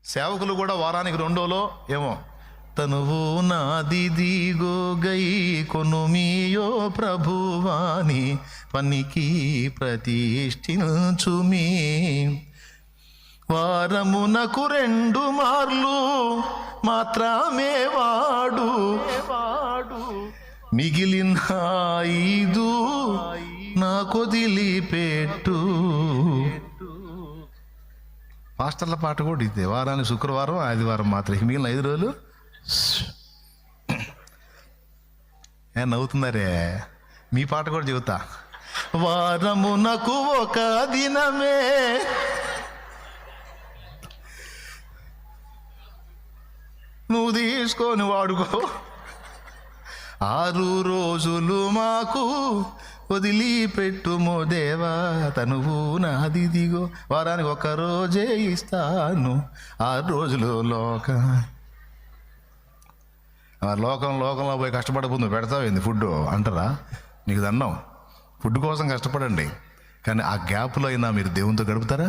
సేవకులు కూడా వారానికి 2 ఏమో తనువు నాదిదిగో గై కొనుమియో ప్రభువాని పనికి ప్రతిష్ఠించుమి. వారమునకు 2 మార్లు మాత్రమే వాడు, మిగిలిన 5 నాకొదిలిపెట్టు. పాస్టర్ల పాట కూడా ఇదే. వారానికి శుక్రవారం ఆదివారం మాత్రం, మిగిలిన 5 రోజులు నవ్వుతున్నారే. మీ పాట కూడా చెబుతా. వారమునకు 1 దినమే నువ్వు తీసుకొని వాడుకో, 6 రోజులు మాకు వదిలిపెట్టుమో దేవా. తనువు నాదిదిగో, వారానికి 1 రోజే ఇస్తాను, 6 రోజులు లోకంలో పోయి కష్టపడకపోతే నువ్వు పెడతావేంది ఫుడ్ అంటారా? నీకు దండం. ఫుడ్ కోసం కష్టపడండి, కానీ ఆ గ్యాప్లో అయినా మీరు దేవునితో గడుపుతారా?